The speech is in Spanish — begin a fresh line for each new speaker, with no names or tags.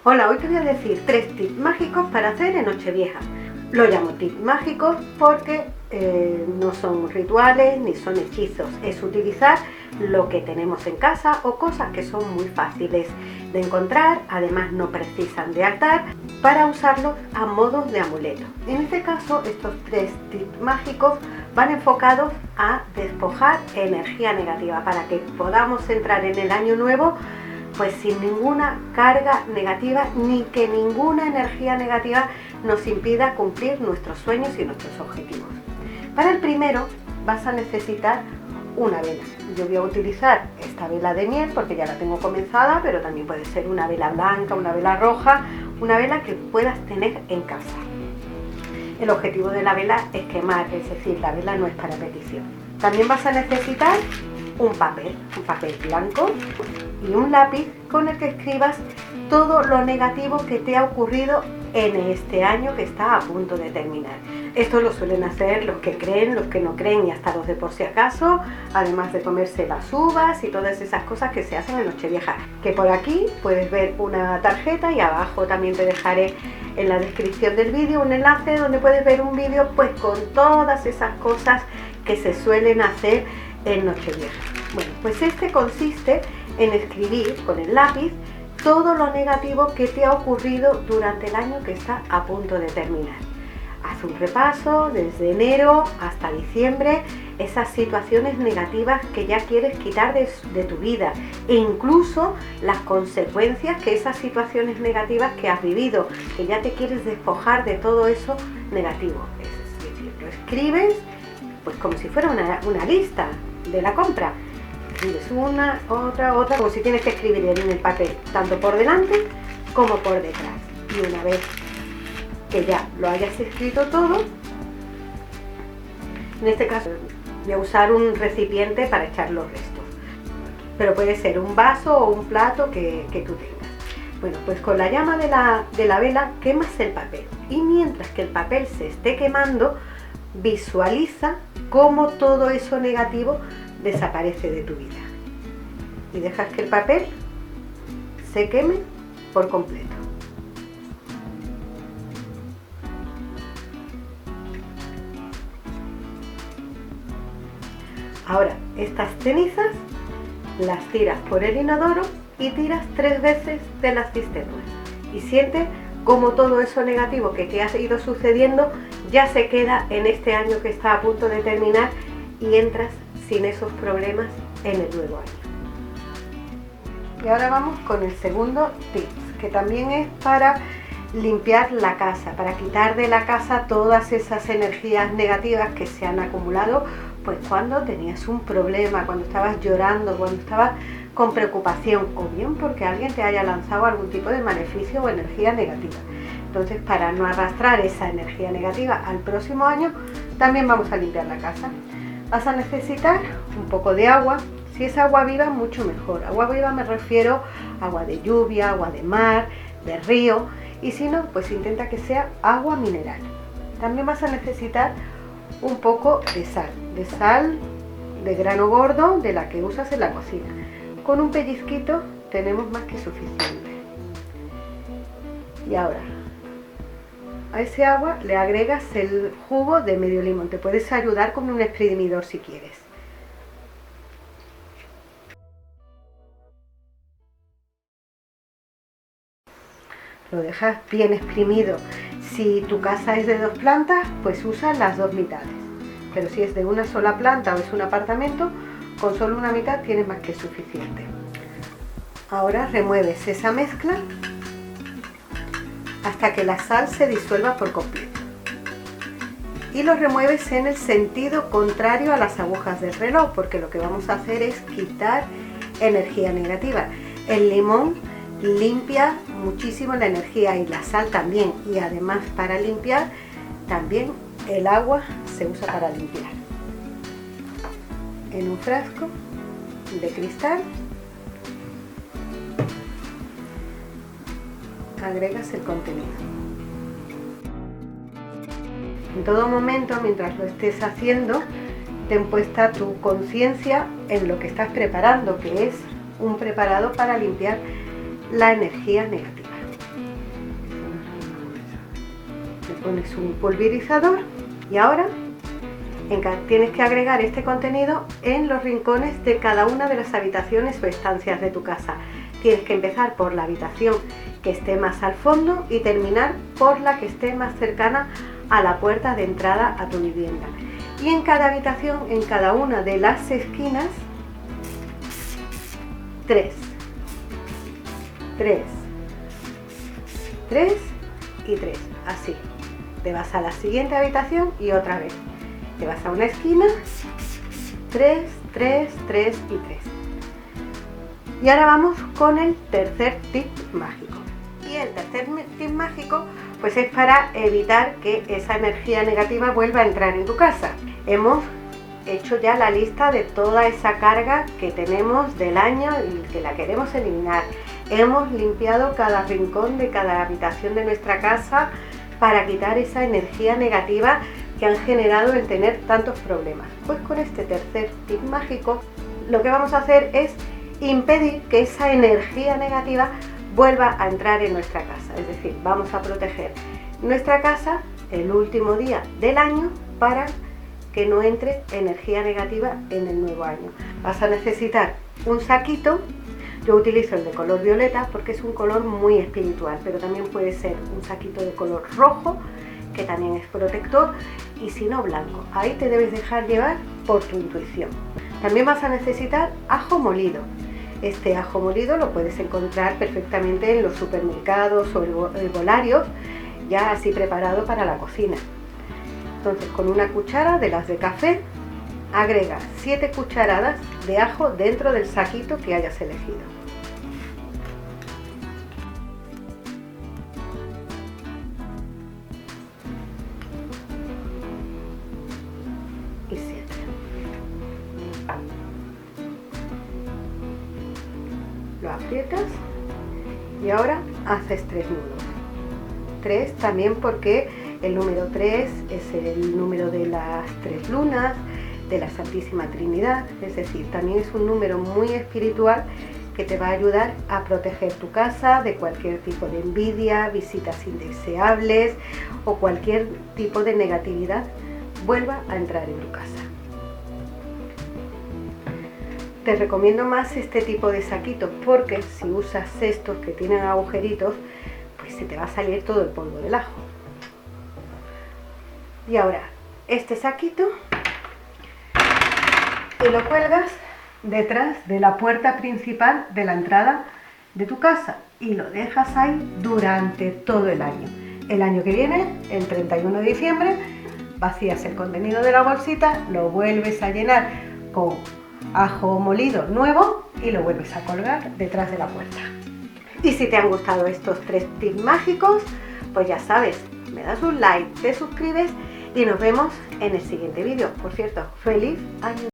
Hola, hoy te voy a decir 3 tips mágicos para hacer en Nochevieja. Lo llamo tips mágicos porque no son rituales ni son hechizos. Es utilizar lo que tenemos en casa o cosas que son muy fáciles de encontrar. Además no precisan de altar para usarlos a modo de amuleto. En este caso estos 3 tips mágicos van enfocados a despojar energía negativa para que podamos entrar en el año nuevo pues sin ninguna carga negativa ni que ninguna energía negativa nos impida cumplir nuestros sueños y nuestros objetivos. Para el primero vas a necesitar una vela. Yo voy a utilizar esta vela de miel porque ya la tengo comenzada, pero también puede ser una vela blanca, una vela roja, una vela que puedas tener en casa. El objetivo de la vela es quemar, es decir, la vela no es para petición. También vas a necesitar un papel blanco y un lápiz con el que escribas todo lo negativo que te ha ocurrido en este año que está a punto de terminar. Esto lo suelen hacer los que creen, los que no creen y hasta los de por si acaso, además de comerse las uvas y todas esas cosas que se hacen en Nochevieja. Que por aquí puedes ver una tarjeta y abajo también te dejaré en la descripción del vídeo un enlace donde puedes ver un vídeo pues con todas esas cosas que se suelen hacer en Nochevieja. Bueno, pues este consiste en escribir con el lápiz todo lo negativo que te ha ocurrido durante el año que está a punto de terminar. Haz un repaso desde enero hasta diciembre, esas situaciones negativas que ya quieres quitar de tu vida e incluso las consecuencias que esas situaciones negativas que has vivido, que ya te quieres despojar de todo eso negativo. Es decir, lo escribes pues como si fuera una lista de la compra. Escribes una, otra, como si tienes que escribir en el papel, tanto por delante como por detrás. Y una vez que ya lo hayas escrito todo, en este caso voy a usar un recipiente para echar los restos, pero puede ser un vaso o un plato que tú tengas. Bueno, pues con la llama de la vela quemas el papel y mientras que el papel se esté quemando, visualiza cómo todo eso negativo desaparece de tu vida y dejas que el papel se queme por completo. Ahora estas cenizas las tiras por el inodoro y tiras 3 veces de las cisternas y siente cómo todo eso negativo que te ha ido sucediendo ya se queda en este año que está a punto de terminar y entras sin esos problemas en el nuevo año. Y ahora vamos con el segundo tips, que también es para limpiar la casa, para quitar de la casa todas esas energías negativas que se han acumulado pues cuando tenías un problema, cuando estabas llorando, cuando estabas con preocupación o bien porque alguien te haya lanzado algún tipo de maleficio o energía negativa. Entonces, para no arrastrar esa energía negativa al próximo año, también vamos a limpiar la casa. Vas a necesitar un poco de agua. Si es agua viva, mucho mejor. Agua viva me refiero a agua de lluvia, agua de mar, de río. Y si no, pues intenta que sea agua mineral. También vas a necesitar un poco de sal de grano gordo, de la que usas en la cocina. Con un pellizquito tenemos más que suficiente. Y ahora, a ese agua le agregas el jugo de medio limón. Te puedes ayudar con un exprimidor si quieres. Lo dejas bien exprimido. Si tu casa es de 2 plantas, pues usa las 2 mitades. Pero si es de una sola planta o es un apartamento, con solo una mitad tienes más que suficiente. Ahora remueves esa mezcla hasta que la sal se disuelva por completo. Y lo remueves en el sentido contrario a las agujas del reloj, porque lo que vamos a hacer es quitar energía negativa. El limón limpia muchísimo la energía y la sal también, y además para limpiar también el agua se usa para limpiar. En un frasco de cristal agregas el contenido. En todo momento, mientras lo estés haciendo, ten puesta tu conciencia en lo que estás preparando, que es un preparado para limpiar la energía negativa. le pones un pulverizador y ahora tienes que agregar este contenido en los rincones de cada una de las habitaciones o estancias de tu casa. Tienes que empezar por la habitación que esté más al fondo y terminar por la que esté más cercana a la puerta de entrada a tu vivienda. Y en cada habitación, en cada una de las esquinas, 3 y 3, así. Te vas a la siguiente habitación y otra vez. Te vas a una esquina, 3 y 3. Y ahora vamos con el tercer tip mágico. Y el tercer tip mágico pues es para evitar que esa energía negativa vuelva a entrar en tu casa. Hemos hecho ya la lista de toda esa carga que tenemos del año y que la queremos eliminar. Hemos limpiado cada rincón de cada habitación de nuestra casa para quitar esa energía negativa que han generado el tener tantos problemas. Pues con este tercer tip mágico lo que vamos a hacer es impedir que esa energía negativa vuelva a entrar en nuestra casa. Es decir, vamos a proteger nuestra casa el último día del año para que no entre energía negativa en el nuevo año. Vas a necesitar un saquito. Yo utilizo el de color violeta porque es un color muy espiritual, pero también puede ser un saquito de color rojo, que también es protector, y si no, blanco. Ahí te debes dejar llevar por tu intuición. También vas a necesitar ajo molido. Este ajo molido lo puedes encontrar perfectamente en los supermercados o herbolarios, ya así preparado para la cocina. Entonces, con una cuchara de las de café, agrega 7 cucharadas de ajo dentro del saquito que hayas elegido. Y 7. Lo aprietas y ahora haces 3 nudos. 3 también porque el número 3 es el número de las 3 lunas, de la Santísima Trinidad, es decir, también es un número muy espiritual que te va a ayudar a proteger tu casa de cualquier tipo de envidia, visitas indeseables o cualquier tipo de negatividad vuelva a entrar en tu casa. Te recomiendo más este tipo de saquitos porque si usas estos que tienen agujeritos, pues se te va a salir todo el polvo del ajo. Y ahora, este saquito te lo cuelgas detrás de la puerta principal de la entrada de tu casa y lo dejas ahí durante todo el año. El año que viene, el 31 de diciembre, vacías el contenido de la bolsita, lo vuelves a llenar con ajo molido nuevo y lo vuelves a colgar detrás de la puerta. Y si te han gustado estos 3 tips mágicos, pues ya sabes, me das un like, te suscribes y nos vemos en el siguiente vídeo. Por cierto, ¡feliz año!